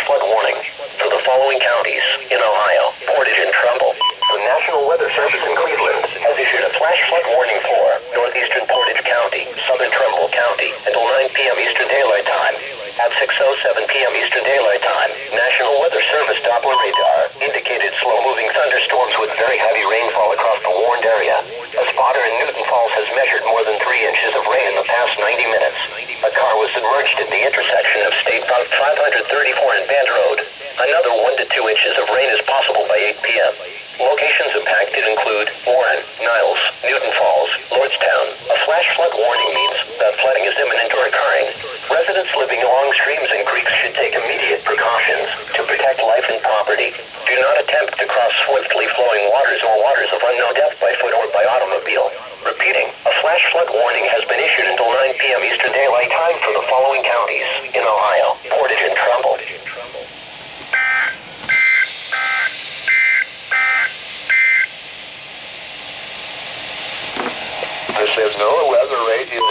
flood warning for the following counties in Ohio: Portage and Trumbull. The National Weather Service in Cleveland has issued a flash flood warning for northeastern Portage County, southern Trumbull County until 9 p.m. Eastern Daylight Time. At 6:07 p.m. Eastern Daylight Time, National Weather Service Doppler radar indicated slow-moving thunderstorms with very heavy rainfall across the warned area. A spotter in Newton Falls has measured more than 3 inches of rain in the past 90 minutes. A car was submerged at the intersection of State Route 534 and Band Road. Another 1 to 2 inches of rain is possible by 8 p.m. Locations impacted include Warren, Niles, Newton Falls, Lordstown. A flash flood warning means that flooding is imminent or occurring. Residents living along streams and creeks should take immediate precautions to protect life and property. Do not attempt to cross swiftly flowing waters or waters of unknown depth by foot or by automobile. Repeating, a flash flood warning has been issued until 9 p.m. Eastern Daylight Time for the following counties in Ohio: Portage and Trumbull. This is NOAA weather radio.